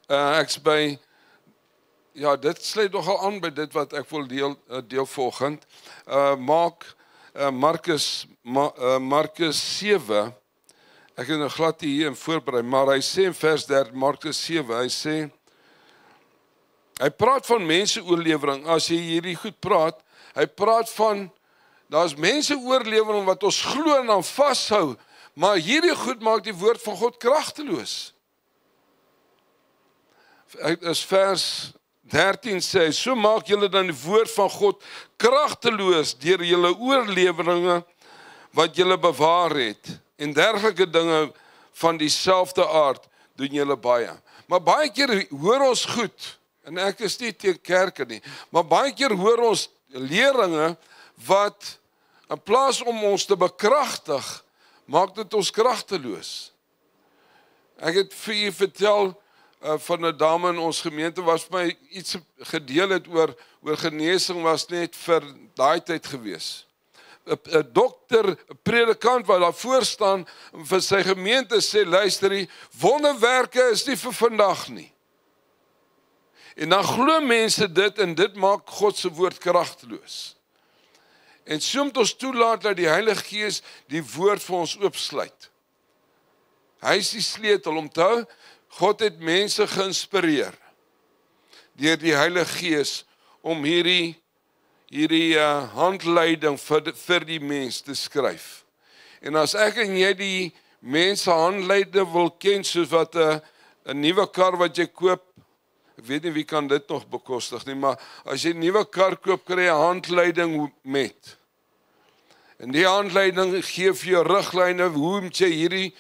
ek's by, ja, dit sluit nogal aan by dit wat ek wil deel volgend. Markus 7, ek het nou glad hier in voorberei, maar hy sê in vers 13, Markus 7, hy sê, hy praat van menseoorlewering, as jy hierdie goed praat, hy praat van, daar's menseoorlewering wat ons glo en dan vashou, maar hierdie goed maak die woord van God kragteloos. As vers 13 sê, so maak julle dan die woord van God kragteloos deur julle oorleweringe wat julle bewaar het. En dergelike dinge van dieselfde aard doen julle baie. Maar baie keer hoor ons goed, en ek is nie teen kerke nie, maar baie keer hoor ons leringe wat in plaas om ons te bekragtig, maak dit ons kragteloos. Ek het vir u vertel van 'n dame in ons gemeente was my iets gedeel het oor genesing was net vir daai tyd gewees. 'n dokter, 'n predikant wat daar voor staan vir sy gemeente sê, luister die wonderwerke is nie vir vandag nie. En dan glo mense dit en dit maak God se woord kragteloos. En so moet ons toelaat dat die Heilige Gees die woord vir ons oopsluit. Hy is die sleutel om te hou. God het mense geïnspireer deur die Heilige Gees om hierdie handleiding vir die mens te skryf. En as ek en jy die mense handleiding wil ken, soos wat 'n nuwe kar wat jy koop, ek weet nie wie kan dit nog bekostig nie, maar as jy 'n nuwe kar koop, kry jy 'n handleiding met. En die handleiding gee vir jou riglyne, hoe moet jy hierdie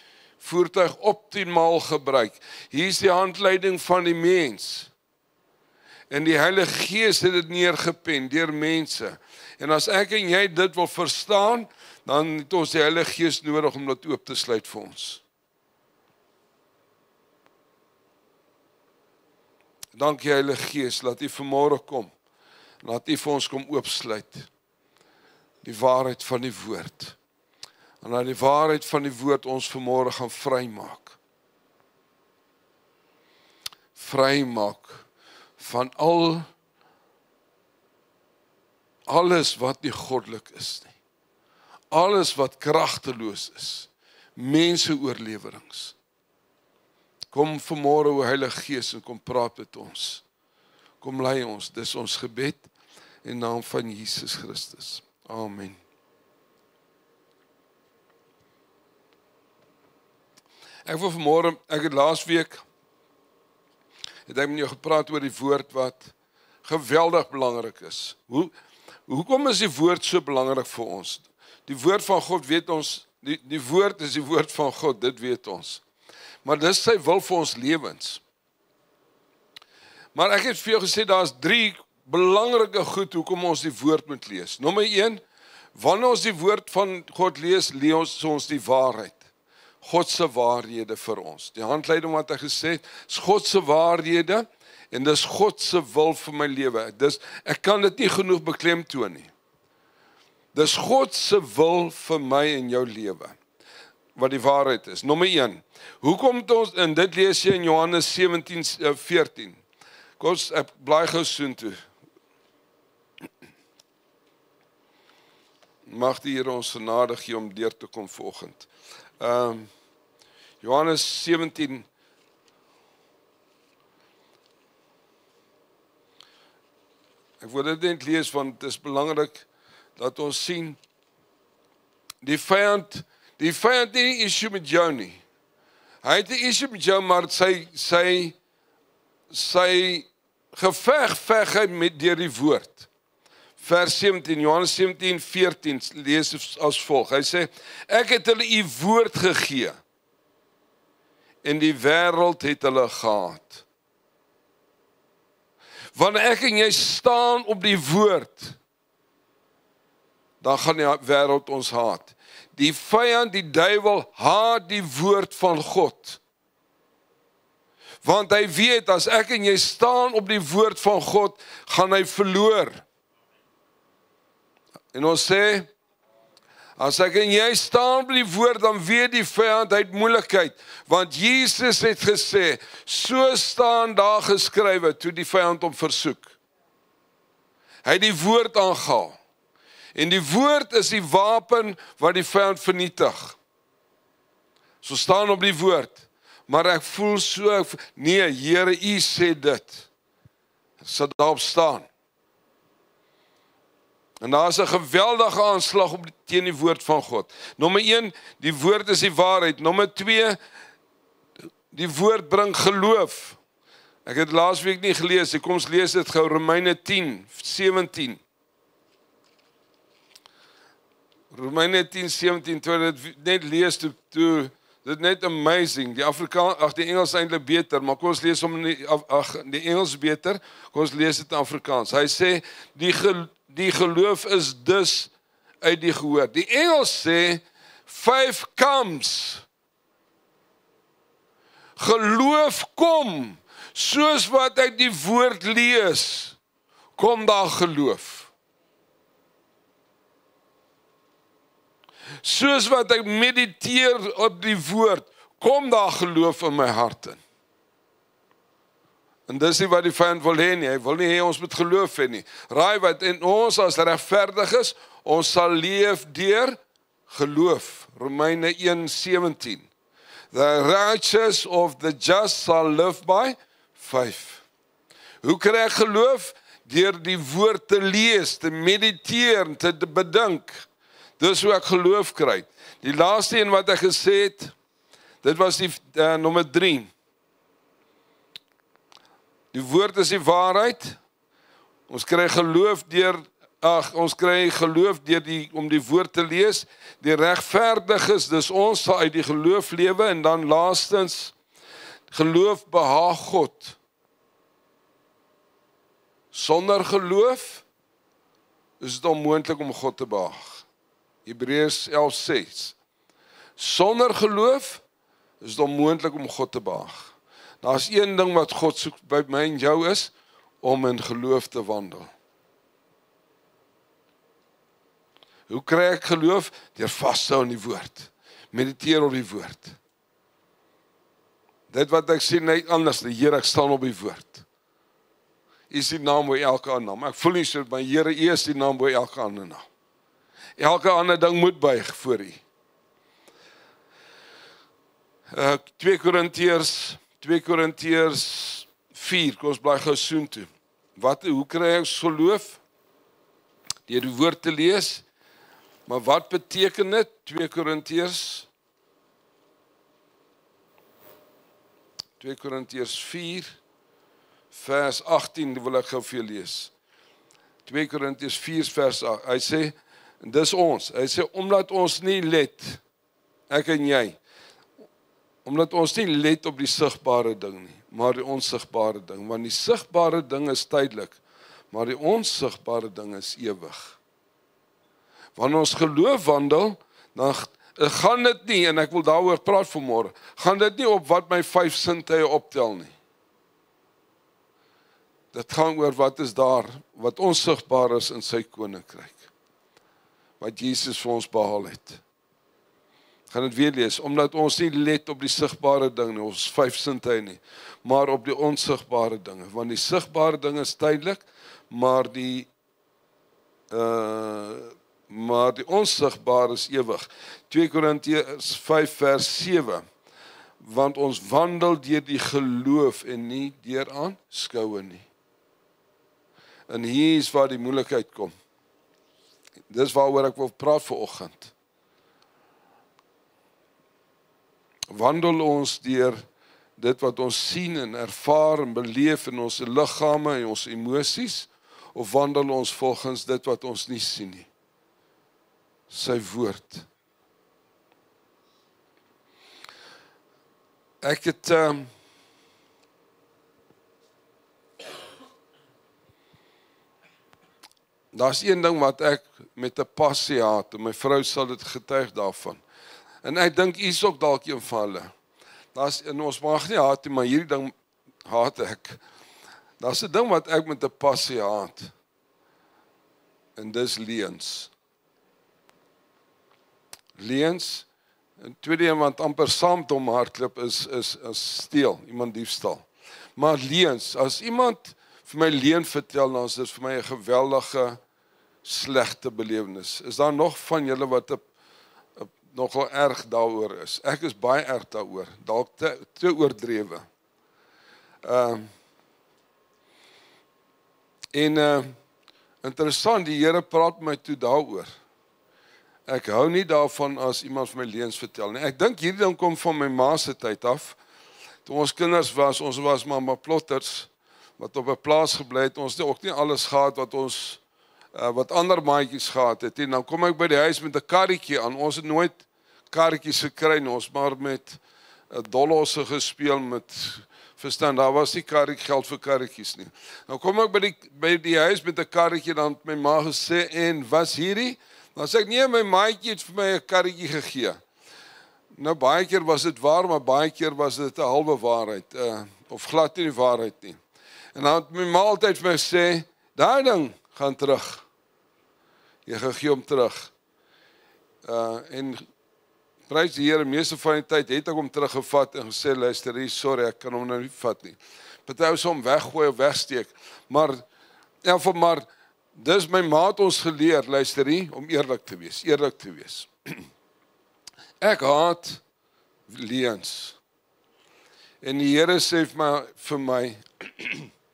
voertuig optimaal gebruik. Hier is die handleiding van die mens. En die Heilige Gees het dit neergepen deur mense. En as ek en jy dit wil verstaan, dan het ons die Heilige Gees nodig om dit oop te sluit vir ons. Dankie Heilige Gees, laat U vanmôre kom. Laat U vir ons kom oopsluit die waarheid van die woord. En dat die waarheid van die woord ons vanmôre gaan vrymaak. Vrymaak van alles wat nie goddelik is nie. Alles wat kragteloos is. Menseoorleweringe. Kom vanmôre o Heilige Gees en kom praat met ons. Kom lei ons, dis ons gebed in naam van Jesus Christus. Amen. Ek wil vanmôre, ek het laasweek het ek met jou gepraat oor die woord wat geweldig belangrik is. Hoekom is die woord so belangrik vir ons? Die woord van God weet ons, die woord is die woord van God, dit weet ons. Maar dis sy wil vir ons lewens. Maar ek het vir jou gesê, daar is 3 belangrike goed hoekom ons die woord moet lees. Nommer 1, wanneer ons die woord van God lees ons die waarheid. God se waarhede vir ons. Die handleiding wat hy gesê het, is God se waarhede en dis God se wil vir my lewe. Ek kan dit nie genoeg beklemtoon nie. Dis God se wil vir my en jou lewe, wat die waarheid is. Nommer 1, hoekom het ons, en dit lees jy in Johannes 17:14. Kom, ek blaai gou soontoe. Mag die Here ons genade gee om deur te kom vanoggend. Johannes 17. Ek wil dit net lees, want dit is belangrik dat ons sien, die vyand het nie 'n issue met jou nie. Hy het 'n issue met jou, maar sy geveg hy met deur die woord. Vers 17, Johannes 17:14 lees as volg. Hy sê, ek het hulle u woord gegee en die wêreld het hulle gehaat. Wanneer ek en jy staan op die woord, dan gaan die wêreld ons haat. Die vyand, die duiwel, haat die woord van God. Want hy weet, as ek en jy staan op die woord van God, gaan hy verloor. En ons sê, As ek en jy staan by die woord, dan weet die vyand hy het moeilikheid. Want Jesus het gesê, so staan daar geskrywe, toe die vyand hom versoek. Hy het die woord aangehaal. En die woord is die wapen wat die vyand vernietig. So staan op die woord. Maar ek voel so, nee, Here, U sê dit. Sal daarop staan. En daar is 'n geweldige aanslag op teen die woord van God. Nommer 1, die woord is die waarheid. Nommer 2, die woord bring geloof. Ek het laasweek nie gelees, kom ons lees dit gou, Romeine 10:17. Romeine 10:17, toe dit net lees, toe dit net amazing. Die die Engels eintlik beter, maar kom ons lees hom die Engels beter. Kom ons lees dit in Afrikaans. Hy sê die geloof is dus uit die gehoor. Die Engels sê faith comes. Geloof kom. Soos wat uit die woord lees, kom daar geloof. Soos wat ek mediteer op die woord, kom daar geloof in my hart in. En dis nie wat die vyand wil hê nie, hy wil nie hê ons moet geloof hê nie. Raai wat, en ons as regverdiges, ons sal leef deur geloof. Romeine 1:17. The righteous of the just shall live by faith. Hoe kry ek geloof? Deur die woord te lees, te mediteer, te bedink. Dis hoe ek geloof kry. Die laaste een wat ek gesê het, dit was die nommer 3. Die woord is die waarheid. Ons kry geloof deur om die woord te lees. Die regverdiges, dis ons sal uit die geloof lewe. En dan laastens, geloof behaag God. Sonder geloof is dit onmoontlik om God te behaag. Hebreërs 11:6. Sonder geloof is dit onmoontlik om God te behaag. Daar's een ding wat God soek by my en jou is, om in geloof te wandel. Hoe kry ek geloof? Deur vas te hou aan die woord. Mediteer op die woord. Dit wat ek sien net anders, die Here, ek staan op die woord. U is die naam bo elke ander naam. Ek voel nie so, maar Here, U is die naam bo elke ander naam. Elke ander ding moet buig voor U. 2 Korintiërs 4, kom ons bly gou soontoe. Hoe kry ek geloof? Deur die woord te lees. Maar wat beteken dit? 2 Korintiërs 4, vers 18, die wil ek gou vir julle lees. 2 Korintiërs 4, vers 8, hy sê, en dis ons, hy sê, omdat ons nie let, ek en jy, omdat ons nie let op die sigbare ding nie, maar die onsigbare ding, want die sigbare ding is tydelik, maar die onsigbare ding is ewig. Wanneer ons geloof wandel, dan gaan dit nie, en ek wil daaroor praat vanmôre, gaan dit nie op wat my 5 sintuie optel nie. Dit gaan oor wat is daar, wat onsigbaar is in sy koninkryk. Wat Jesus vir ons behaal het. Gaan dit weer lees, omdat ons nie let op die sigbare ding nie, ons 5 sintuie nie, maar op die onsigbare dinge, want die sigbare ding is tydelik, maar die onsigbare is ewig. 2 Korintiërs 5 vers 7, want ons wandel deur die geloof en nie deur aanskoue nie. En hier is waar die moeilikheid kom. Dis waaroor ek wil praat vanoggend. Wandel ons deur dit wat ons sien en ervaar en beleef in ons liggame en ons emosies, of wandel ons volgens dit wat ons nie sien nie? Sy woord. Ek het daar's een ding wat ek met 'n passie haat, en my vrou sal dit getuig daarvan. En ek dink u is ook dalk een van hulle. En ons mag nie haat nie, maar hierdie ding haat ek. Daar's 'n ding wat ek met 'n passie haat. En dis leuns. Leuns. En tweede een wat amper saam met hom hardloop is steel, iemand diefstal. Maar leuns, as iemand vir my leuen vertel, dan is dit vir my 'n geweldige slegte belewenis. Is daar nog van julle wat nogal erg daaroor is? Ek is baie erg daaroor, dalk te oordrewe. Interessant, die Here praat met my toe daaroor. Ek hou nie daarvan as iemand vir my leuns vertel nie. Ek dink hierdie ding kom van my ma se tyd af. Toe ons kinders was, ons was maar plotters, wat op 'n plaas gebly het, ons het ook nie alles gehad wat ander maatjies gehad het. En dan kom ek by die huis met 'n karretjie aan. Ons het nooit karretjies gekry nie, ons maar met dollosse gespeel met, verstaan, daar was nie geld vir karretjies nie. Nou kom ek by die huis met 'n karretjie, dan het my ma gesê, en was hierdie? Dan sê ek, nee, my maatjie het vir my 'n karretjie gegee. Nou baie keer was dit waar, maar baie keer was dit 'n halwe waarheid, of glad nie die waarheid nie. En dan het my ma altyd vir my gesê, daai ding gaan terug. Jy gaan gee hom terug. En prys die Here, meeste van die tyd het ek hom teruggevat en gesê, luister hier, sorry, ek kan hom nou nie vat nie. Party sou hom weggooi of wegsteek. Maar dis my ma het ons geleer, luister hier, om eerlik te wees. Ek haat leuns. En die Here sê vir my,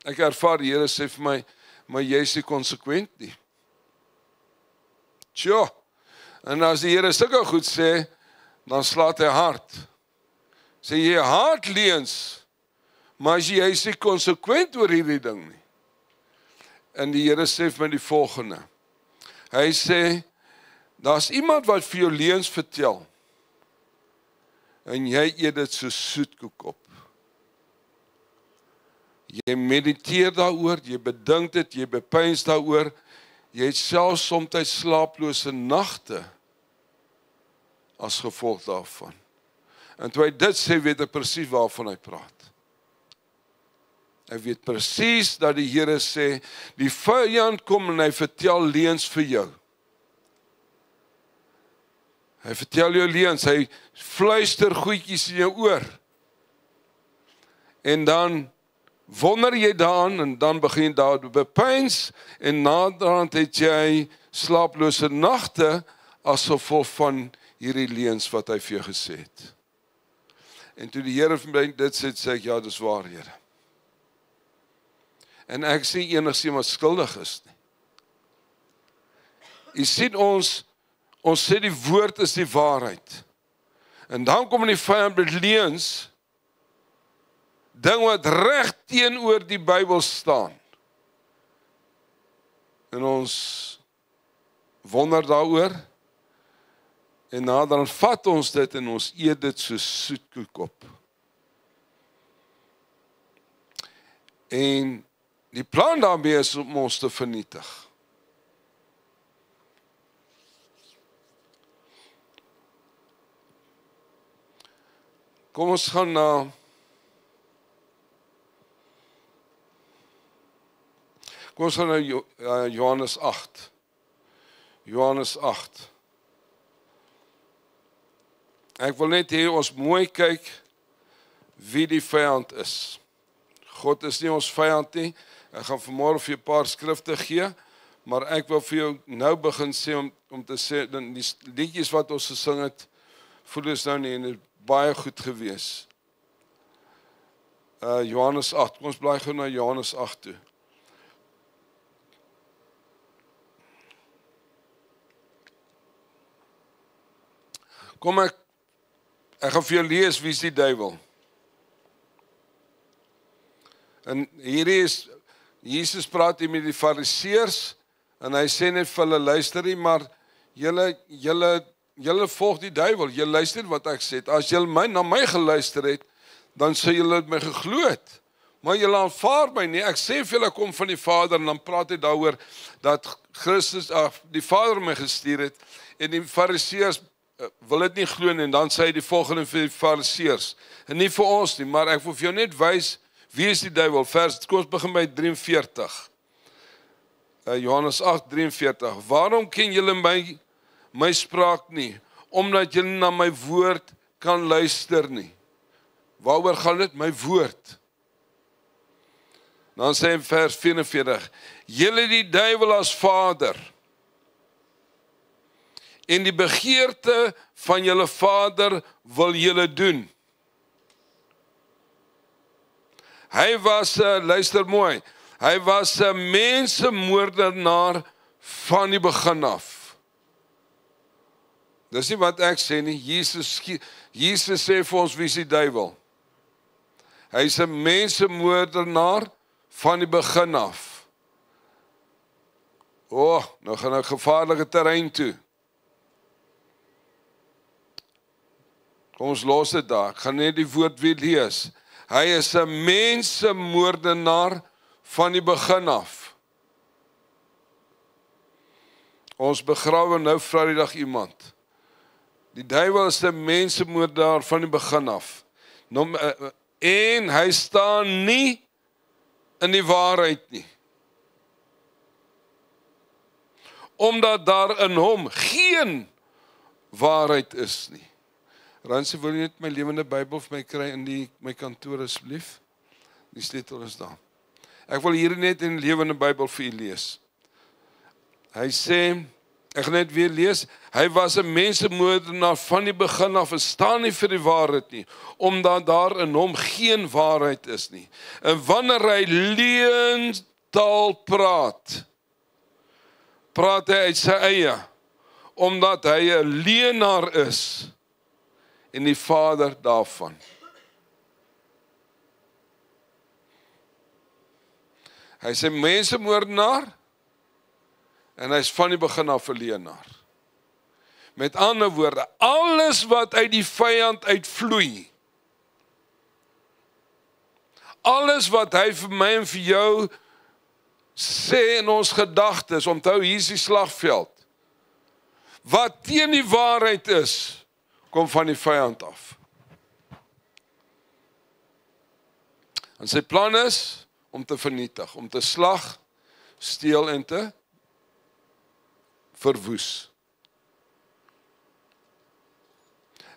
ek ervaar die Here sê vir my, maar jy is nie konsekwent nie. Tjoh, en as die Here sulke goed sê, dan slaat hy hard. Sê jy haat leuns, maar as jy is nie konsekwent oor hierdie ding nie. En die Here sê vir my die volgende. Hy sê, daar's iemand wat vir jou leuns vertel, en jy eet dit so soetkoek op. Jy mediteer daaroor, jy bedink dit, jy bepeins daaroor, jy het selfs soms slaaplose nagte as gevolg daarvan. En toe hy dit sê, weet ek presies waarvan hy praat. Ek weet presies dat die Here sê, die vyand kom en hy vertel leuns vir jou. Hy vertel jou leuns, hy fluister goedjies in jou oor. En dan wonder jy daaraan, en dan begin jy daar bepeins, en naderhand het jy slaaplose nagte as gevolg van hierdie leuns wat hy vir jou gesê het. En toe die Here vir my dit sê ek, ja, dis waar, Here. En ek sê enigiemand wat skuldig is nie. Jy sien ons sê die woord is die waarheid. En dan kom die vyand met leuns, ding wat reg teenoor die Bybel staan. En ons wonder daaroor, en dan vat ons dit en ons eet dit so soetkoek op. En die plan daarmee is om ons te vernietig. Kom ons gaan na Johannes 8. Johannes 8. Ek wil net hê ons mooi kyk wie die vyand is. God is nie ons vyand nie. Ek gaan vanmôre vir 'n paar skrifte gee, maar ek wil vir jou nou begin sê om te sê, die liedjies wat ons gesing het, voel ons nou nie, en het baie goed gewees. Johannes 8, kom ons bly gou na Johannes 8 toe. Kom ek gaan vir jou lees wie is die duiwel. En hierdie is, Jesus praat hier met die fariseërs, en hy sê net vir hulle, luister nie, maar julle volg die duiwel, julle luister wat ek sê. As julle na my geluister het, dan sê julle my geglo het. Maar julle aanvaar my nie. Ek sê vir julle kom van die Vader, en dan praat hy daaroor dat Christus, die Vader my gestuur het, en die fariseërs wil dit nie glo nie, en dan sê hy die volgende vir die fariseërs, en nie vir ons nie, maar ek wil vir jou net wys, wie is die duiwel? Kom ons begin by 43. Johannes 8:43. Waarom ken julle my spraak nie? omdat julle na my woord kan luister nie. Waaroor gaan dit? My woord. Dan sê in vers 44, julle die duiwel as vader, en die begeerte van julle vader wil julle doen. Hy was, luister mooi, hy was 'n mensemoordenaar van die begin af. Dis nie wat ek sê nie, Jesus sê vir ons wie is die duiwel. Hy is 'n mensemoordenaar van die begin af. Nou gaan ek gevaarlike terrein toe. Kom ons los dit daar, ek gaan net die woord weer lees. Hy is 'n mensemoordenaar van die begin af. Ons begrawe nou Vrydag iemand. Die duiwel is 'n mensemoordenaar van die begin af. En hy staan nie in die waarheid nie. Omdat daar in hom geen waarheid is nie. Ransie, wil jy net my lewende Bybel vir my kry in my kantoor asseblief? Die sleutel is daar. Ek wil hier net in die lewende Bybel vir u lees. Hy sê, ek gaan net weer lees, hy was 'n mensemoordenaar van die begin af, en staan nie vir die waarheid nie, omdat daar in hom geen waarheid is nie. En wanneer hy leentaal praat, praat hy uit sy eie, omdat hy 'n leienaar is, en die vader daarvan. Hy is 'n mensemoordenaar, en hy is van die begin af 'n leienaar. Met ander woorde, alles wat uit die vyand uitvloei, alles wat hy vir my en vir jou sê in ons gedagtes, onthou hier is die slagveld, wat teen die waarheid is, kom van die vyand af. En sy plan is om te vernietig, om te slag, steel en te verwoes.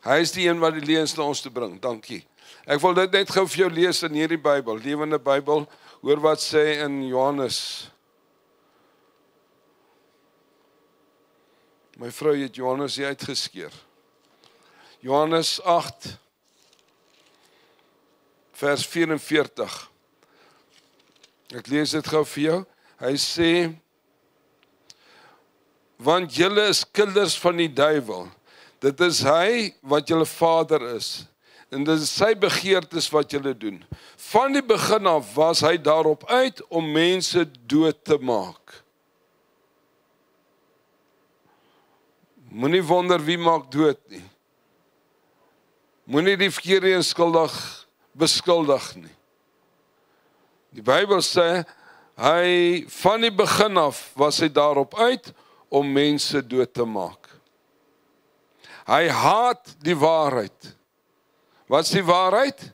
Hy is die een wat die leuns na ons te bring, dankie. Ek wil dit net gou vir jou lees in hierdie Bybel, lewende Bybel, hoor wat sê in Johannes. My vrou het Johannes hier uitgeskeer. Johannes 8, vers 44. Ek lees dit gou vir jou. Hy sê, want julle is kinders van die duiwel. Dit is hy wat julle vader is. En dit is sy begeertes wat julle doen. Van die begin af was hy daarop uit om mense dood te maak. Moenie wonder wie maak dood nie. Moenie die verkeerde en skuldig beskuldig nie. Die Bybel sê, hy van die begin af was hy daarop uit om mense dood te maak. Hy haat die waarheid. Wat is die waarheid?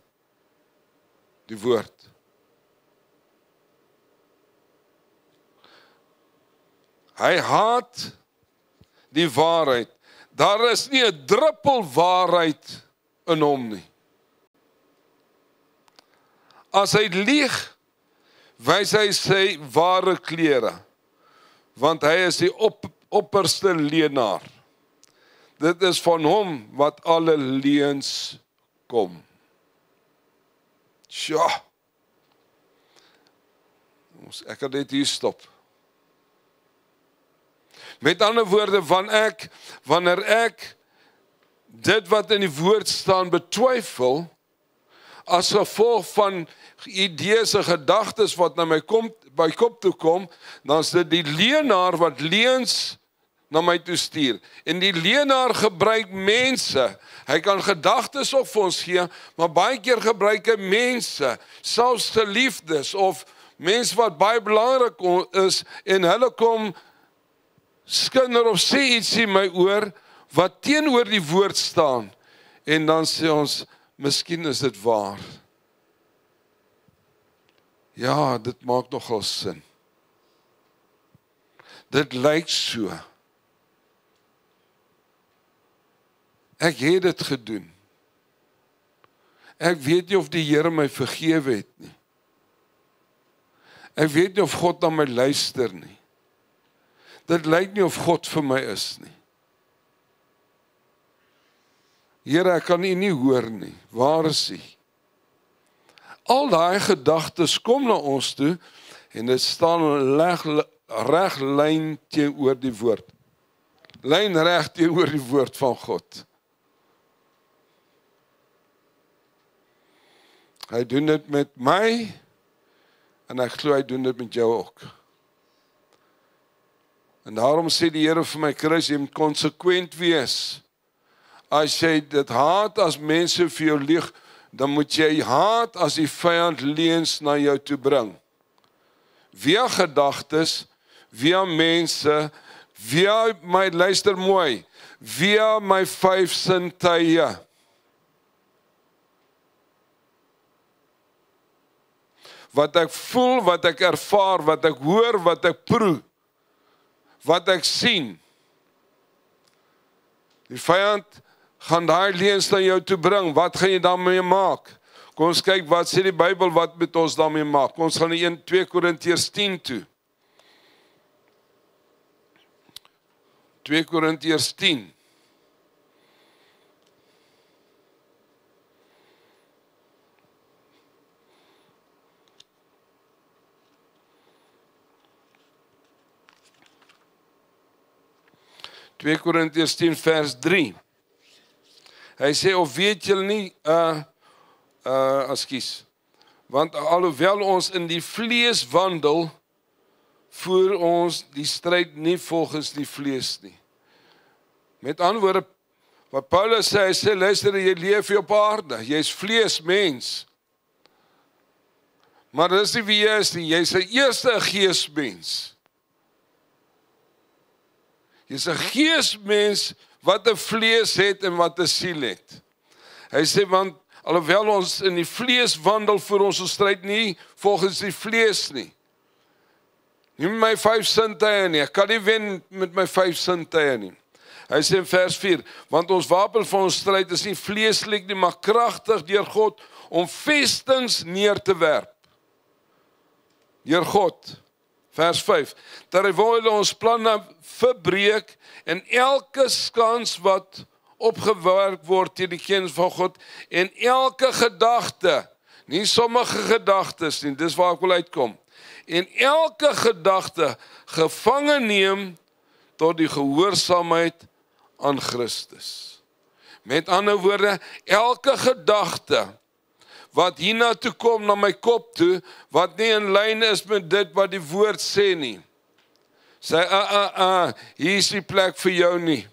Die woord. Hy haat die waarheid. Daar is nie 'n druppel waarheid in hom nie. As hy lieg, wys hy sy ware klere, want hy is die opperste leienaar. Dit is van hom wat alle leuns kom. Sjoe. Ek kan dit hier stop. Met ander woorde, wanneer ek dit wat in die woord staan betwyfel, as gevolg van idees en gedagtes wat na my kop toe kom, dan is dit die leienaar wat leuns na my toe stuur. En die leienaar gebruik mense. Hy kan gedagtes op vir ons gee, maar baie keer gebruik hy mense, selfs geliefdes of mense wat baie belangrik is, en hulle kom skinder of sê iets in my oor wat teenoor die woord staan. En dan sê ons, miskien is dit waar. Ja, dit maak nogal sin. Dit lyk so. Ek het dit gedoen. Ek weet nie of die Here my vergewe het nie. Ek weet nie of God na my luister nie. Dit lyk nie of God vir my is nie. Here, ek kan U nie hoor nie. Waar is U? Al daai gedagtes kom na ons toe en dit staan reg lyn teenoor die woord. Lynreg teenoor die woord van God. Hy doen dit met my en ek glo hy doen dit met jou ook. En daarom sê die Here vir my, Chris, jy moet konsekwent wees. As jy dit haat as mense vir jou lieg, dan moet jy haat as die vyand leuns na jou toe bring. Via gedagtes, via mense, via my, luister mooi, via my 5 sintuie. Wat ek voel, wat ek ervaar, wat ek hoor, wat ek proe, wat ek sien. Die vyand gaan daai leuns na jou toe bring. Wat gaan jy daarmee maak? Kom ons kyk wat sê die Bybel wat met ons daarmee maak. Kom ons gaan na 2 Korintiërs 10 toe. 2 Korintiërs 10. Twee Korintiërs 10 vers 3. Hy sê, of weet julle nie, want alhoewel ons in die vlees wandel, voer ons die stryd nie volgens die vlees nie. Met ander woorde, wat Paulus sê, hy sê, luister, jy leef hier op aarde, jy is vleesmens. Maar dis nie wie jy is nie, jy is eers 'n geesmens. Jy is 'n geesmens wat 'n vlees het en wat 'n siel het. Hy sê, want alhoewel ons in die vlees wandel, voer ons stryd nie volgens die vlees nie. Nie met my 5 sintuie nie, ek kan nie wen met my 5 sintuie nie. Hy sê in vers 4, want ons wapen van ons stryd is nie vleeslik nie, maar kragtig deur God om vestings neer te werp. Deur God. Vers 5, terwyl ons planne verbreek en elke skans wat opgewerk word teen die kennis van God en elke gedagte, nie sommige gedagtes nie, dis waar ek wil uitkom, en elke gedagte gevange neem tot die gehoorsaamheid aan Christus. Met ander woorde, elke gedagte wat hiernatoe kom na my kop toe, wat nie in lyn is met dit wat die woord sê nie. Sê, hier is die plek vir jou nie.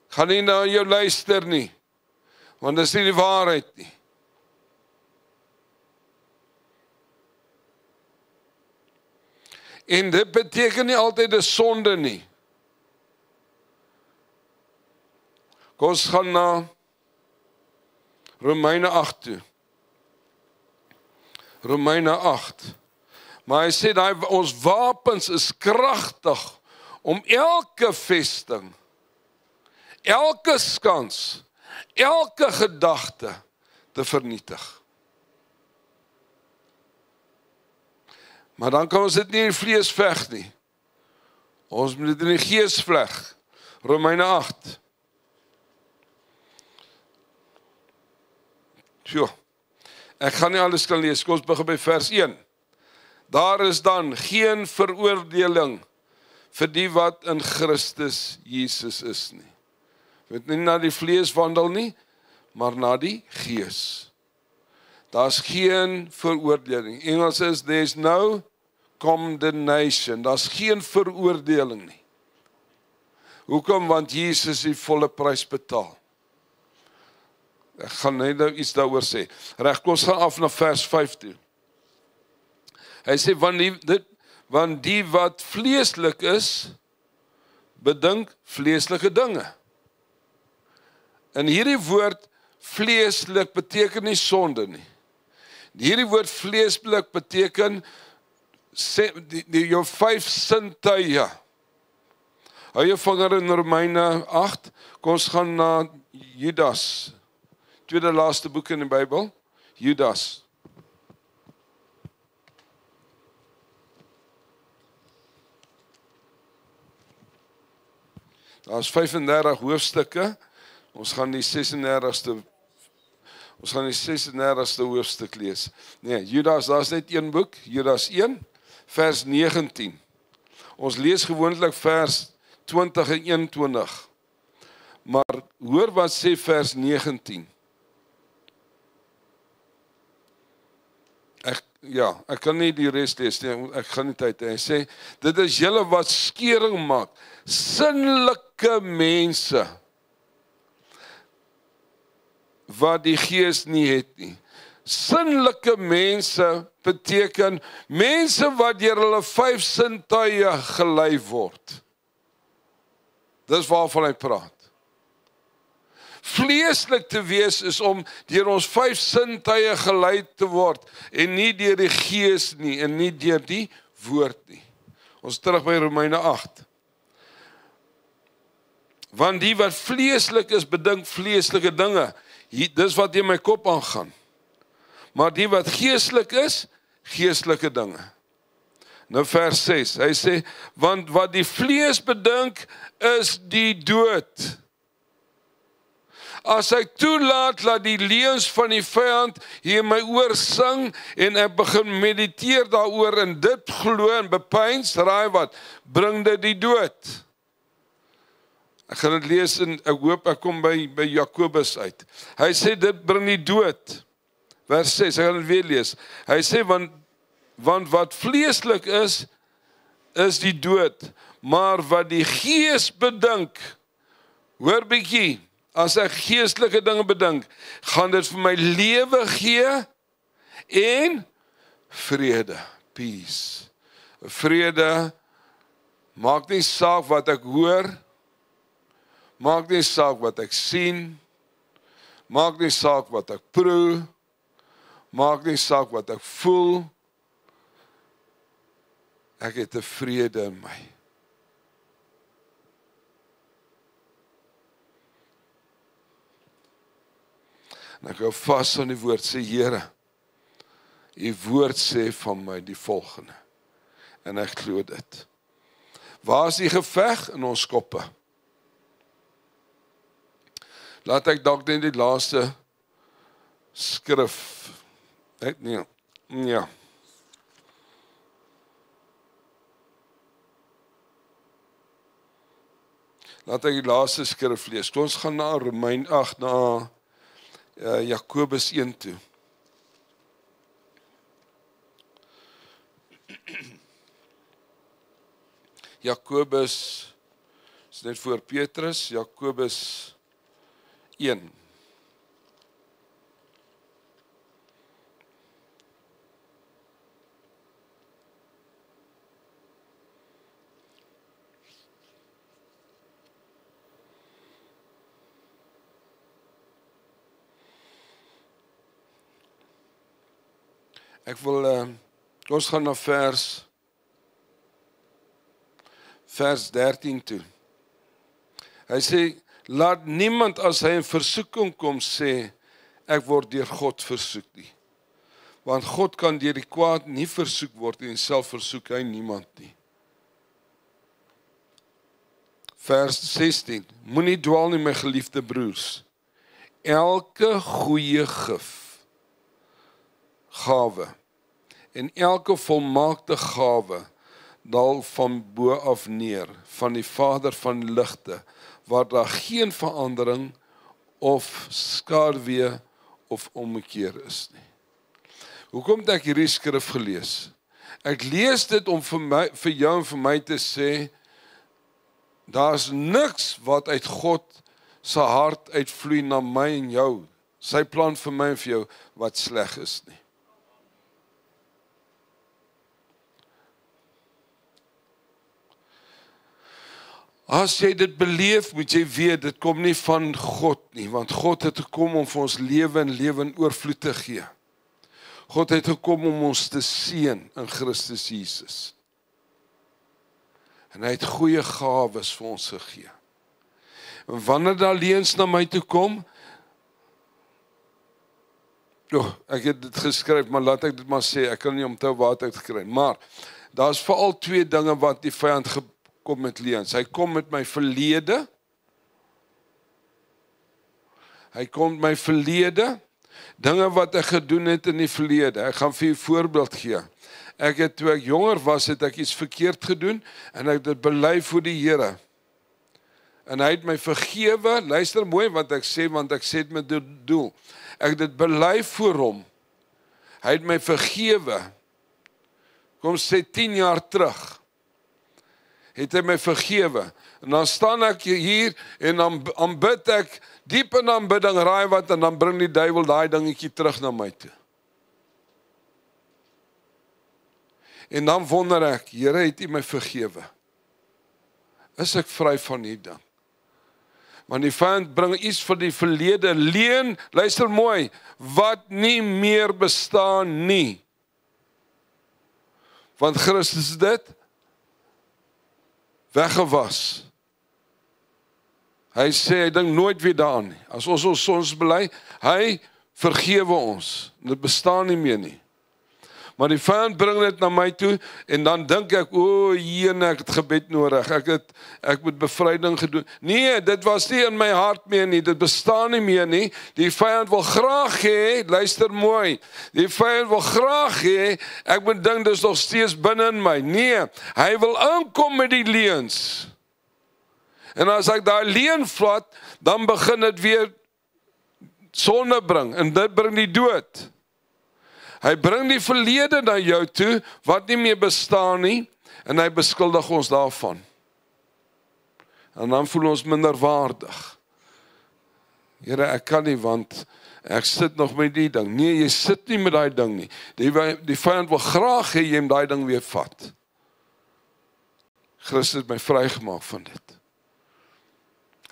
Gaan nie na jou luister nie, want dit is nie die waarheid nie. En dit beteken nie altyd 'n sonde nie. Kom ons gaan na Romeine 8 toe. Romeine 8. Maar hy sê, ons wapens is kragtig om elke vesting, elke skans, elke gedagte te vernietig. Maar dan kan ons dit nie in die vlees veg nie. Ons moet dit in die gees veg. Romeine 8. Ek gaan nie alles kan lees, kom ons begin by vers 1. Daar is dan geen veroordeling vir die wat in Christus Jesus is nie. Moet nie na die vlees wandel nie, maar na die gees. Daar's geen veroordeling. Engels is, there's no condemnation. Daar's geen veroordeling nie. Hoekom? Want Jesus die volle prys betaal. Ek gaan net nou iets daaroor sê. Reg, kom ons gaan af na vers 5 toe. Hy sê, want die wat vleeslik is, bedink vleeslike dinge. En hierdie woord vleeslik beteken nie sonde nie. Hierdie woord vleeslik beteken jou 5 sintuie Hou jou vinger in Romeine 8. Kom ons gaan na Judas. Tweede laaste boek in die Bybel. Judas. Daar is 35 hoofstukke. Ons gaan die 36ste hoofstuk lees. Nee, Judas, daar is net een boek, Judas 1, vers 19. Ons lees gewoonlik vers 20 en 21. Maar hoor wat sê vers 19. Ek kan nie die res lees nie, ek gaan nie tyd hê. Hy sê, dit is julle wat skering maak, sinnelike mense, wat die Gees nie het nie. Sinnelike mense beteken mense wat deur hulle 5 sintuie gelei word. Dis waarvan hy praat. Vleeslik te wees is om deur ons 5 sintuie gelei te word en nie deur die Gees nie en nie deur die woord nie. Ons terug by Romeine 8. Want die wat vleeslik is, bedink vleeslike dinge. Dis wat in my kop aangaan. Maar die wat geestelik is, geestelike dinge. Nou vers 6, hy sê, want wat die vlees bedink, is die dood. As ek toelaat, laat die leuns van die vyand hier in my oor sing, en ek begin mediteer daaroor, en dit glo en bepeins, raai wat, bring dit die dood. Ek gaan dit lees en ek hoop ek kom by Jakobus uit. Hy sê dit bring die dood. Vers 6, ek gaan dit weer lees. Hy sê want wat vleeslik is die dood. Maar wat die Gees bedink, hoor bietjie, as ek geestelike dinge bedink, gaan dit vir my lewe gee en vrede, peace. Vrede, maak nie saak wat ek hoor, maak nie saak wat ek sien, maak nie saak wat ek proe, maak nie saak wat ek voel, ek het 'n vrede in my. En ek hou vas aan die woord, sê Here, U woord sê van my die volgende, en ek glo dit. Waar is die geveg in ons koppe? Laat ek dalk net die laaste skrif, ja. Laat ek die laaste skrif lees. Kom ons gaan na Romeine 8, na Jakobus 1 toe. Jakobus, is net voor Petrus, Jakobus 1. Ek wil, ons gaan na vers 13 toe. Hy sê, laat niemand as hy in versoeking kom sê, ek word deur God versoek nie. Want God kan deur die kwaad nie versoek word en self versoek hy niemand nie. Vers 16, moenie dwaal nie my geliefde broers. Elke goeie gawe en elke volmaakte gawe daal van bo af neer, van die Vader van ligte, waar daar geen verandering of skaduwee of ommekeer is nie. Hoekom het ek hierdie skrif gelees? Ek lees dit om vir jou en vir my te sê, daar's niks wat uit God se hart uitvloei na my en jou, sy plan vir my en vir jou, wat sleg is nie. As jy dit beleef, moet jy weet, dit kom nie van God nie, want God het gekom om vir ons lewe en lewe in oorvloed te gee. God het gekom om ons te seën in Christus Jesus. En hy het goeie gawes vir ons gegee. En wanneer daar leuns na my toe kom, ek het dit geskryf, maar laat ek dit maar sê, ek kan nie onthou waar het ek het gekry, maar, daar is veral twee dinge wat die vyand kom met leuns. Hy kom met my verlede, dinge wat ek gedoen het in die verlede. Ek gaan vir u 'n voorbeeld gee. Toe ek jonger was, het ek iets verkeerd gedoen, en ek het dit bely voor die Here. En hy het my vergewe, luister mooi wat ek sê, want ek sê dit met doel. Ek het dit bely voor hom. Hy het my vergewe. Kom sê 10 jaar terug. Het hy my vergewe. En dan staan ek hier, en dan bid ek, diep in aanbidding, raai wat, en dan bring die duiwel daai dingetjie terug na my toe. En dan wonder ek, Here, het U my vergewe? Is ek vry van die ding? Want die vyand bring iets van die verlede, leuen, luister mooi, wat nie meer bestaan nie. Want Christus dit weggewas. Hy sê, hy dink nooit weer daaraan nie. As ons ons sondes bely, hy vergewe ons. Dit bestaan nie meer nie. Maar die vyand bring dit na my toe, en dan dink ek, Jene, ek het gebed nodig, ek moet bevryding gedoen. Nee, dit was nie in my hart meer nie, dit bestaan nie meer nie. Die vyand wil graag hê, luister mooi, die vyand wil graag hê, ek moet dink, dit is nog steeds binne in my. Nee, hy wil inkom met die leuns. En as ek daai leuen vat, dan begin dit weer sonde bring, en dit bring die dood. Hy bring die verlede na jou toe, wat nie meer bestaan nie, en hy beskuldig ons daarvan. En dan voel ons minderwaardig. Here, ek kan nie, want ek sit nog met die ding. Nee, jy sit nie met daai ding nie. Die vyand wil graag hê jy daai ding weer vat. Christus het my vrygemaak van dit.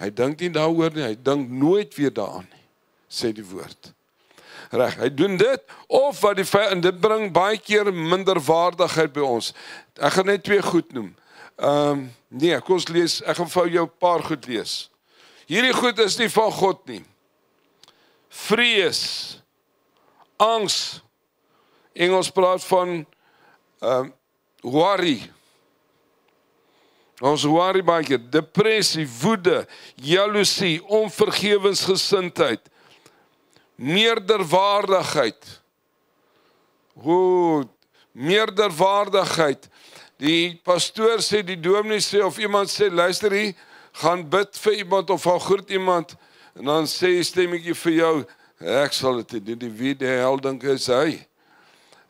Hy dink nie daaroor nie, hy dink nooit weer daaraan nie, sê die woord. Reg, hy doen dit, of wat die vyand, en dit bring baie keer minderwaardigheid by ons. Ek gaan net 2 goed noem. Nee, kom ons lees, ek gaan vir jou 'n paar goed lees. Hierdie goed is nie van God nie. Vrees, angs, Engels praat van worry. Ons worry baie keer, depressie, woede, jaloesie, onvergewensgesindheid, meerderwaardigheid. Meerderwaardigheid. Die pastoor sê, die dominee sê, of iemand sê, luister hier, gaan bid vir iemand, of gaan groet iemand, en dan sê die stemmetjie vir jou, ek sal dit nie doen, wie die hel dink is hy.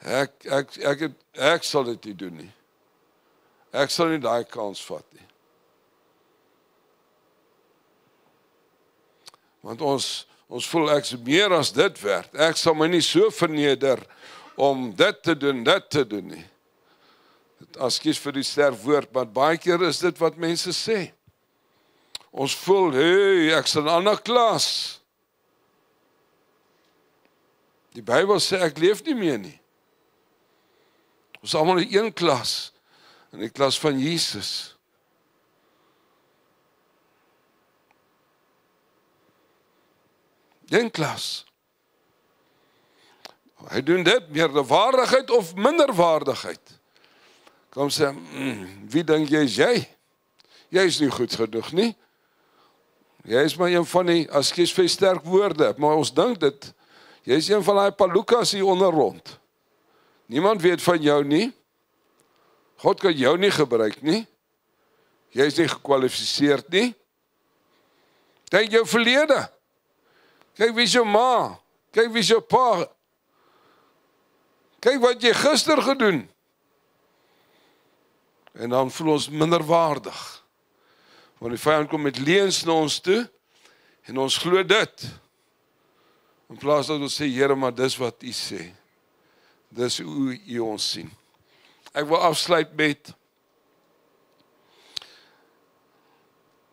Ek sal dit nie doen nie. Ek sal nie daai kans vat nie. Want ons voel ek is meer as dit werd. Ek sal my nie so verneder om dit te doen nie. As kies vir die sterk woord, maar baie keer is dit wat mense sê. Ons voel, ek is in 'n ander klas. Die Bybel sê ek leef nie meer nie. Ons is almal in een klas. In die klas van Jesus. Een klas. Hy doen dit, meerderwaardigheid of minderwaardigheid. Kom sê, wie dink jy is jy? Jy is nie goed genoeg nie. Jy is maar een van die, as kies vir sterk woorde, maar ons dink dit, jy is een van die palukas hier onder rond. Niemand weet van jou nie. God kan jou nie gebruik nie. Jy is nie gekwalifiseerd nie. Kyk jou verlede. Kyk wie is jou ma. Kyk wie is jou pa. Kyk wat jy gister gedoen. En dan voel ons minderwaardig. Want die vyand kom met leuns na ons toe, en ons glo dit. In plaas dat ons sê, Here, maar dis wat U sê. Dis hoe U ons sien. Ek wil afsluit met,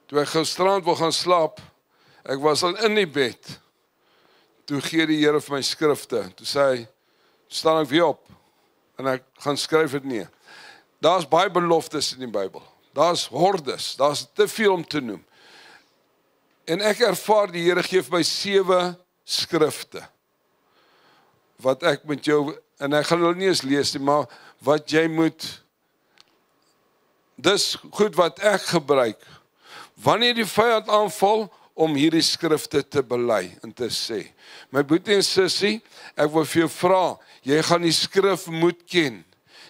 toe ek gisterand wil gaan slaap, ek was al in die bed, toe gee die Here vir my skrifte, toe sê hy, staan ek weer op, en ek gaan skryf dit neer. Daar's baie beloftes in die Bybel, Daar's hordes, daar's te veel om te noem. En ek ervaar die Here gee my 7 skrifte, wat ek met jou, en ek gaan hulle nie eens lees nie, maar wat jy moet, dis goed wat ek gebruik, wanneer die vyand aanval, om hierdie skrifte te bely en te sê. My boetie en sussie, ek wil vir jou vra, jy gaan die skrif moet ken.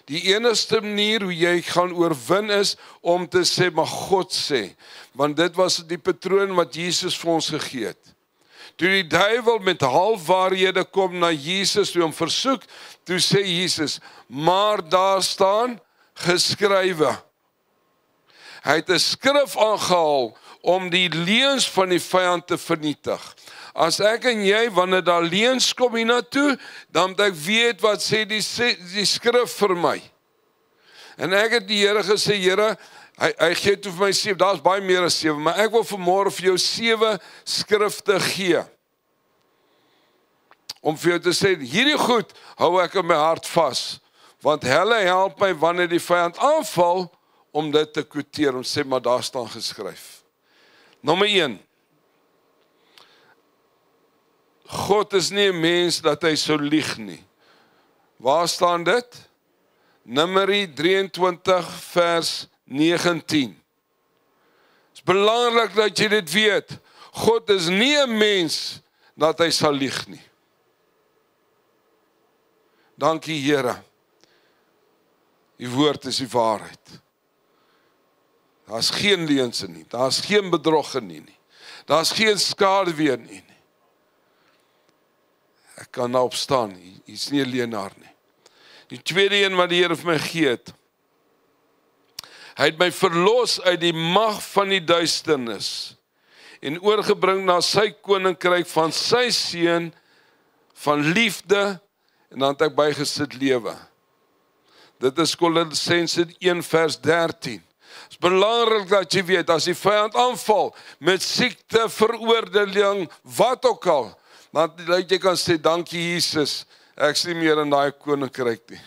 Die enigste manier hoe jy gaan oorwin is, om te sê, maar God sê, want dit was die patroon wat Jesus vir ons gegee het. Toe die duiwel met halfwaarhede kom na Jesus toe hom versoek, toe sê Jesus, maar daar staan geskrywe. Hy het 'n skrif aangehaal om die leuns van die vyand te vernietig. As ek en jy, wanneer daar leuns kom hiernatoe, dan moet ek weet wat sê die skrif vir my. En ek het die Here gesê, Here, hy gee toe vir my 7, daar's baie meer as 7, maar ek wil vanmôre vir jou 7 skrifte gee. Om vir jou te sê, hierdie goed hou ek in my hart vas, want hulle help my wanneer die vyand aanval, om dit te quoteer, om sê, maar daar staan geskryf. Nommer 1. God is nie 'n mens dat hy sou lieg nie. Waar staan dit? Numeri 23 vers 19. Het is belangrik dat jy dit weet. God is nie 'n mens dat hy sal lieg nie. Dankie Here. Die woord is die waarheid. Daar's geen leuns in nie, daar's geen bedrog in nie. Daar's geen skaduwee in nie. Ek kan nou opstaan, hy's nie 'n leienaar nie. Die tweede een wat die Here vir my gee het, hy het my verlos uit die mag van die duisternis en oorgebring na sy koninkryk van sy seun van liefde, en dan het ek bygesit lewe. Dit is Kolossense 1 vers 13. Het is belangrik dat jy weet, as die vyand aanval met siekte, veroordeling, wat ook al, dan dat jy kan sê, dankie Jesus, ek is nie meer in daai koninkryk nie.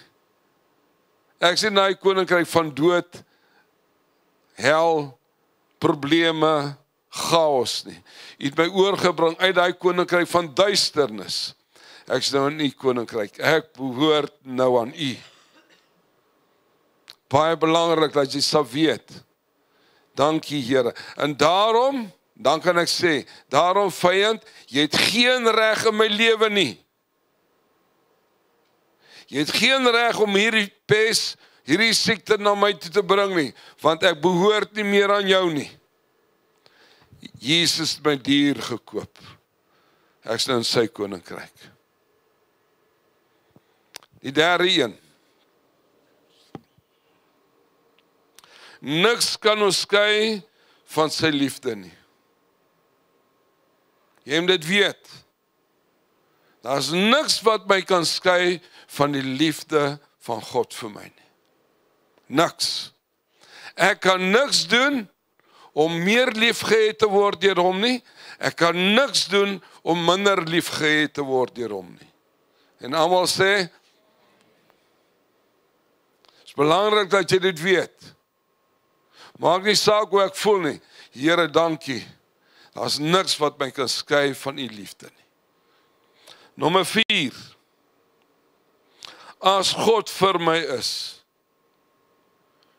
Ek is in daai koninkryk van dood, hel, probleme, chaos nie. Hy het my oorgebring uit daai koninkryk van duisternis. Ek is nou in die koninkryk, ek behoort nou aan U. Baie belangrik dat jy sal weet. Dankie Here. En daarom, dan kan ek sê, daarom vyand, jy het geen reg in my lewe nie. Jy het geen reg om hierdie pes, hierdie siekte na my toe te bring nie, want ek behoort nie meer aan jou nie. Jesus het my dier gekoop. Ek is nou in sy koninkryk. Die derde een. Niks kan ons skei van sy liefde nie. Jy moet dit weet. Daar's niks wat my kan skei van die liefde van God vir my nie. Niks. Ek kan niks doen om meer liefgehad te word deur hom nie. Ek kan niks doen om minder liefgehad te word deur hom nie. En almal sê, is belangrik dat jy dit weet. Maak nie saak hoe ek voel nie. Here, dankie. Daar's niks wat my kan skei van U liefde nie. Nommer 4. As God vir my is,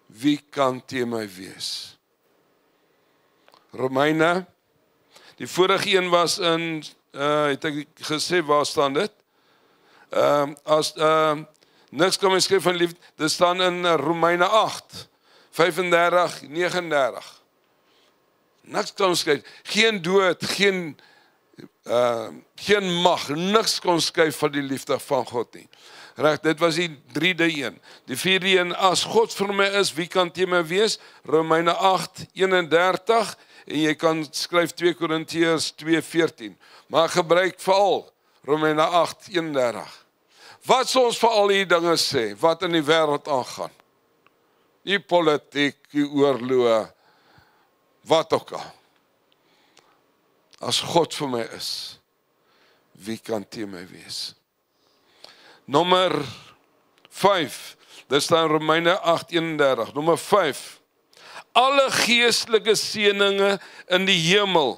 wie kan teen my wees? Romeine, die vorige een was in, het ek gesê, waar staan dit? Niks kan my skei van liefde, dit staan in Romeine 8, 35, 39. Niks kan ons skei, geen dood, geen mag, niks kan ons skei van die liefde van God nie. Reg, dit was die 3de een. Die 4de een, as God vir my is, wie kan teen my wees? Romeine 8, 31, en jy kan skryf 2 Korintiërs 2, 14. Maar gebruik veral Romeine 8, 31. Wat sal ons vir al die dinge sê, wat in die wêreld aangaan? Die politiek, die oorloë, wat ook al. As God vir my is, wie kan teen my wees? Nommer 5, dit staan Romeine 8:31. Nommer 5, alle geestelike seëninge in die hemel,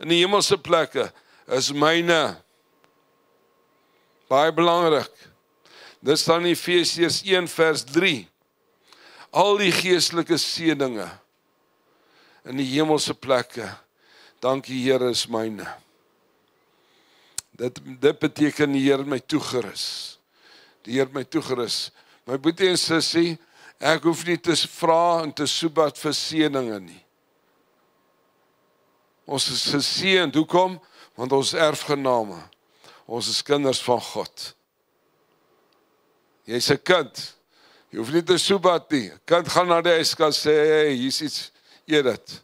in die hemelse plekke, is myne. Baie belangrik. Dit staan in Efesiërs 1 vers 3. Al die geestelike seëninge in die hemelse plekke, dankie Here, is myne. Dit beteken die Here my toegerus. Die Here my toegerus. My boetie en sussie, ek hoef nie te vra en te soebat vir seëninge nie. Ons is geseënd, hoekom? Want ons is erfgename. Ons is kinders van God. Jy's 'n kind. Jy hoef nie te soebat nie. 'n Kind gaan na die yskas sê, hey, hier's iets, eet dit.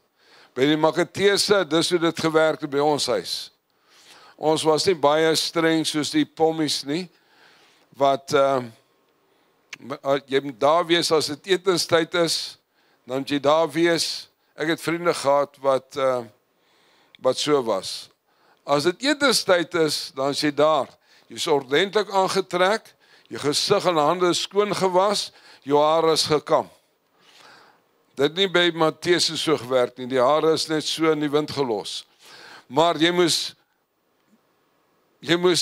By die Makketeese, dis hoe dit gewerk het by ons huis. Ons was nie baie streng soos die pommies nie, wat jy moet daar wees as dit etenstyd is, dan moet jy daar wees. Ek het vriende gehad wat so was. As dit etenstyd is, dan is jy daar. Jy is ordentlik aangetrek, jou gesig en hande is skoon gewas, jou hare is gekam. Dit nie by Matteus so gewerk nie, die hare is net so in die wind gelos. Maar jy moes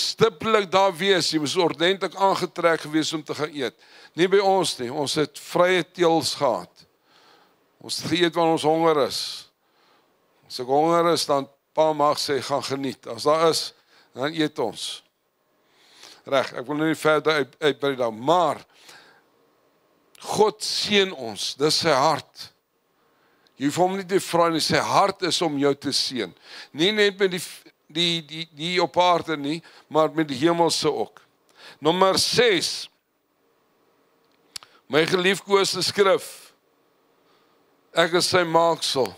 stiptelik daar wees, jy moes ordentlik aangetrek gewees om te gaan eet. Nie by ons nie, ons het vrye teels gehad. Ons het geëet wanneer ons honger is. As ek honger is, dan pa mag sê, gaan geniet. As daar is, dan eet ons. Reg, ek wil nou nie verder uitbrei daar, maar God seën ons, dis sy hart. Jy hoef hom nie te vra nie, sy hart is om jou te seën. Nie net met die op aarde nie, maar met die hemelse ook. Nommer 6, my geliefkoeste skrif, ek is sy maaksel,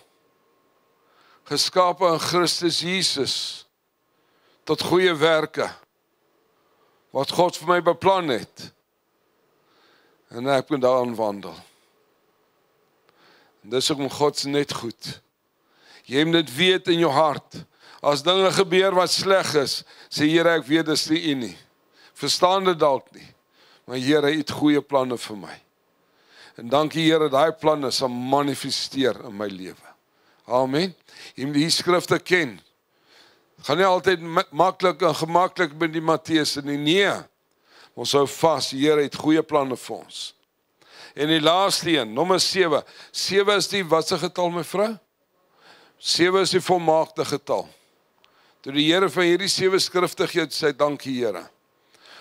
geskape in Christus Jesus, tot goeie werke, wat God vir my beplan het, en ek moet daaraan wandel. En dis ook om God net goed. Jy moet dit weet in jou hart. As dinge gebeur wat sleg is, sê Here, ek weet dis nie U nie. Verstaan dit dalk nie. Maar Here, U het goeie planne vir my. En dankie Here, daai planne sal manifesteer in my lewe. Amen. Jy moet die skrifte ken. Het gaan nie altyd maklik en gemaklik met die Matteus nie. Nee. Ons hou vas, die Here het goeie planne vir ons. En die laaste een, nommer 7. 7 is die, wat se getal my vrou? 7 is die volmaakte getal. Toe die Here van hierdie 7 skrifte gee, sê dankie Here.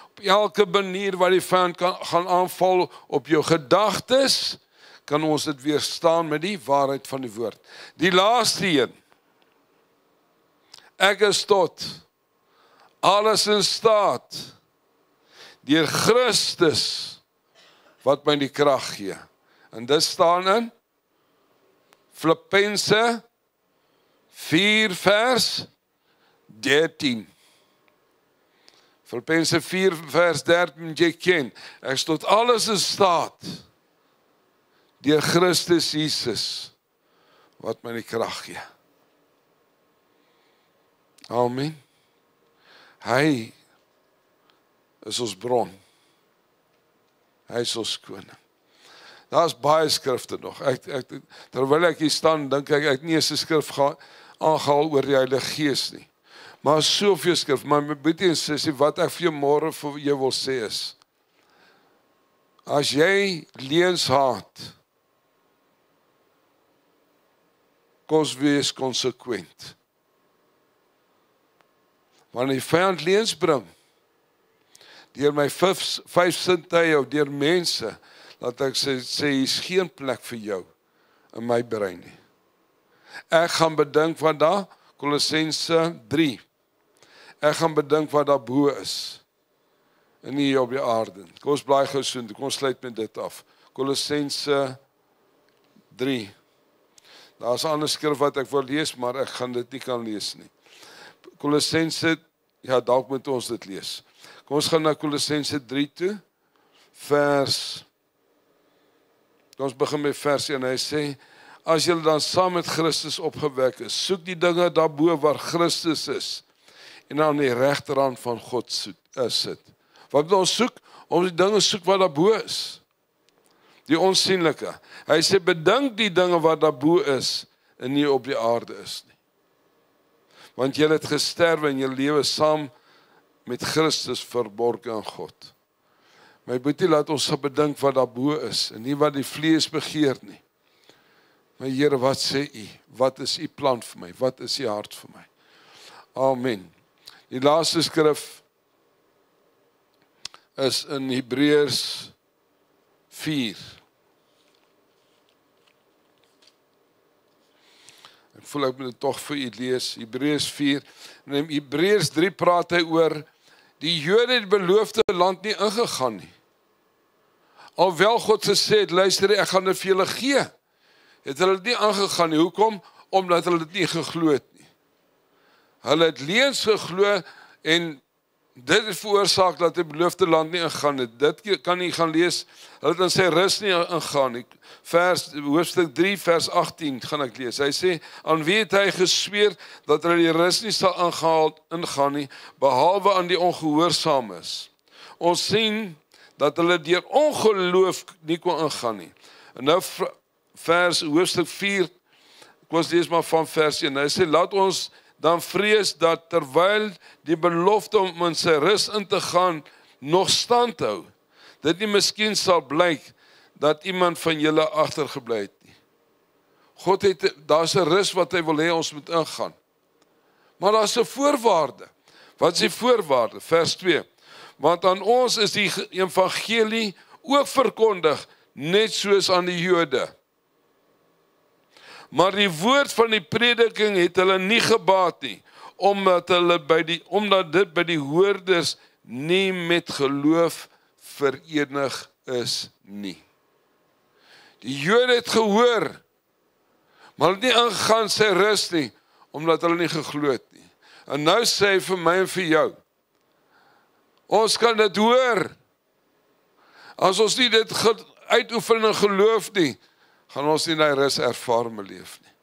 Op elke manier wat die vyand gaan aanval op jou gedagtes, kan ons dit weerstaan met die waarheid van die woord. Die laaste een. Ek is tot alles in staat deur Christus wat my die krag gee. En dit staan in Filippense 4 vers 13. Filippense 4 vers 13 jy ken. Ek is tot alles in staat deur Christus Jesus wat my die krag gee. Amen. Hy is ons bron. Hy is ons koning. Daar is baie skrifte nog. Terwyl ek hier staan, dink ek nie eens 'n skrif aangehaal oor die Heilige Gees nie. Maar soveel skrif, maar my boetie en sussie, wat ek vir jou môre vir jou wil sê is, as jy leuns haat, kos wees konsekwent. Wanneer die vyand leuns bring, deur my 5 sintuie of deur mense, laat ek sê, hier's geen plek vir jou in my brein nie. Ek gaan bedink wat daar, Kolossense 3, ek gaan bedink wat daar bo is, en nie hier op die aarde. Kom ons blaai gou so, kom ons sluit met dit af. Kolossense 3, daar is 'n ander skrif wat ek wil lees, maar ek gaan dit nie kan lees nie. Kolossense, ja, dalk moet ons dit lees. Kom ons gaan na Kolossense 3 toe, ons begin met vers 1, hy sê, as julle dan saam met Christus opgewek is, soek die dinge daarbo waar Christus is, en aan die regterhand van God sit. Wat moet ons soek? Ons die dinge soek wat daarbo is. die onsienlike. Hy sê, bedink die dinge wat daarbo is, en nie op die aarde is nie. Want jy het gesterwe en jy lewe saam met Christus verborge in God. My boetie, laat ons sal bedink wat daarbo is, en nie wat die vlees begeer nie. My Here, wat sê U? Wat is U plan vir my? Wat is U hart vir my? Amen. Die laaste skrif is in Hebreërs 4. Ek voel ek moet dit tog vir u lees, Hebreërs 4. En in Hebreërs 3 praat hy oor die Jode het die beloofde land nie ingegaan nie. Alhoewel God gesê het, luister, ek gaan dit vir julle gee, het hulle dit nie aangegaan nie. Hoekom? Omdat hulle dit nie geglo het nie. Hulle het leuns geglo en dit het veroorsaak dat die beloofde land nie ingaan het. Dit kan jy gaan lees. Hulle het in sy rus nie ingaan nie. Hoofstuk 3 vers 18 gaan ek lees. Hy sê, aan wie het hy gesweer dat hulle die rus nie sal ingaan nie, behalwe aan die ongehoorsaames. Ons sien dat hulle deur ongeloof nie kon ingaan nie. En nou hoofstuk 4, ek was lees maar van vers 1. Hy sê, laat ons dan vrees dat terwyl die belofte om in sy rus in te gaan nog stand hou, dit nie miskien sal blyk dat iemand van julle agtergebly het nie. God het, daar's 'n rus wat hy wil hê ons moet ingaan. Maar daar's 'n voorwaarde. Wat is die voorwaarde? Vers 2. Want aan ons is die evangelie ook verkondig, net soos aan die Jode. Maar die woord van die prediking het hulle nie gebaat nie, omdat dit by die hoorders nie met geloof verenig is nie. Die Jode het gehoor, maar hulle het nie ingegaan sy rus nie, omdat hulle nie geglo het nie. En nou sê hy vir my en vir jou, ons kan dit hoor, as ons nie dit uitoefen in geloof nie, gaan ons nie die rus ervaar beleef nie.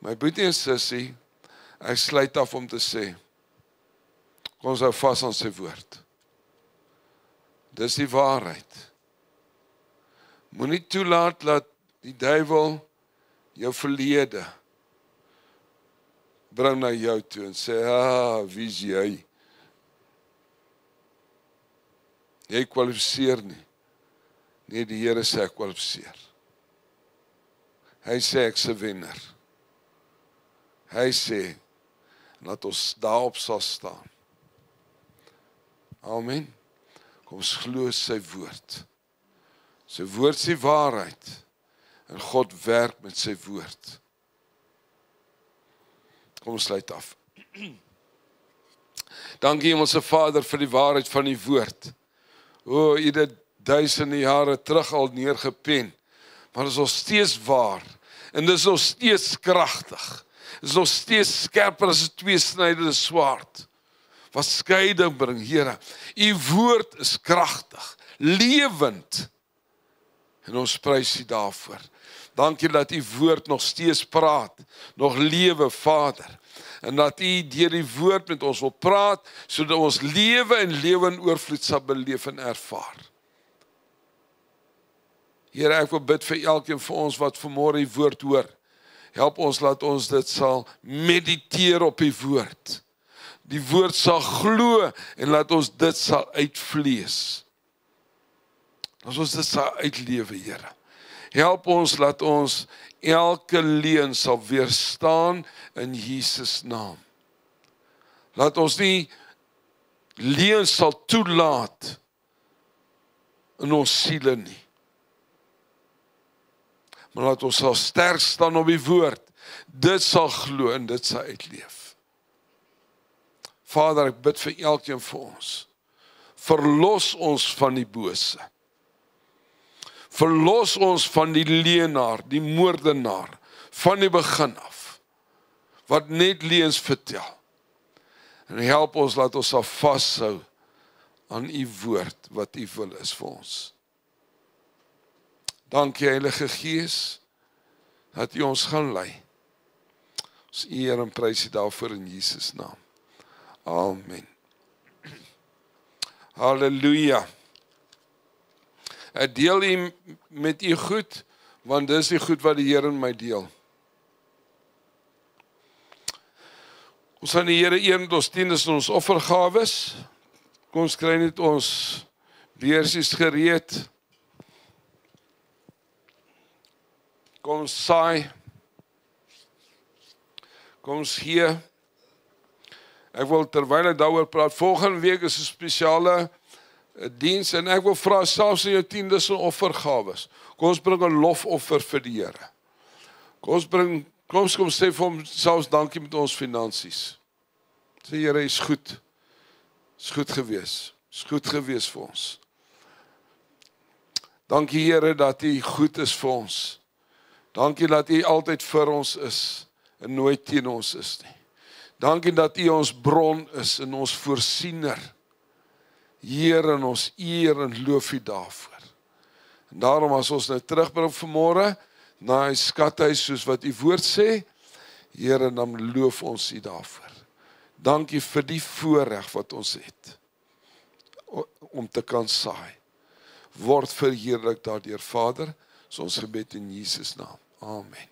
My boetie en sussie, ek sluit af om te sê, kom ons hou vas aan sy woord. Dis die waarheid. Moenie toelaat dat die duiwel jou verlede bring na jou toe en sê, wie is jy? Jy kwalifiseer nie. Nee, die Here sê ek kwalifiseer. Hy sê ek se wenner. Hy sê, laat ons daarop sal staan. Amen. Kom ons glo sy woord. Sy woord is die waarheid. En God werk met sy woord. Kom ons sluit af. Dankie Hemelse Vader vir die waarheid van die woord. O, U het duisende jare terug al neergepen, maar dit is nog steeds waar, en dit is nog steeds kragtig, dit is nog steeds skerper as 'n tweesnydende swaard, wat skeiding bring, Here. U woord is kragtig, lewend, en ons prys U daarvoor. Dankie dat U woord nog steeds praat, nog lewe, Vader, en dat U deur die woord met ons wil praat, sodat ons lewe en lewe in oorvloed sal beleef en ervaar. Here, ek wil bid vir elkeen van ons wat vanmôre die woord hoor. Help ons, laat ons dit sal mediteer op die woord. Die woord sal glo en laat ons dit sal uitvlees. Laat ons dit sal uitlewe, Here. Help ons, laat ons elke leuen sal weerstaan in Jesus naam. Laat ons nie leuen sal toelaat in ons siele nie. Maar laat ons sal sterk staan op die woord. Dit sal glo en dit sal uitleef. Vader, ek bid vir elkeen van ons. Verlos ons van die bose. Verlos ons van die leenaar, die moordenaar, van die begin af, wat net leuns vertel. En help ons, laat ons sal vashou aan U woord, wat U wil is vir ons. Dankie Heilige Gees, dat U ons gaan lei. Ons eer en prys U daarvoor in Jesus naam. Amen. Halleluja. Ek deel U met U goed, want dis die goed wat die Here in my deel. Ons gaan die Here eer met ons tiendes en ons offergawes. Kom ons kry net ons beursies gereed. Kom ons saai. Kom ons gee. Ek wil terwyl ek daaroor praat, volgende week is 'n spesiale diens en ek wil vra selfs in jou tiendes en offergawes. Kom ons bring 'n lofoffer vir die Here. Kom ons sê vir hom selfs dankie met ons finansies. Sê Here, is goed. Is goed gewees. Is goed gewees vir ons. Dankie Here dat U goed is vir ons. Dankie dat U altyd vir ons is en nooit teen ons is nie. Dankie dat U ons bron is en ons voorsiener. Here, en ons eer en loof U daarvoor. En daarom as ons nou terugbring vanmôre na die skathuis soos wat U woord sê, Here, dan loof ons U daarvoor. Dankie vir die voorreg wat ons het om te kan saai. Word verheerlik daardeur, Vader, is ons gebed in Jesus naam. Amen.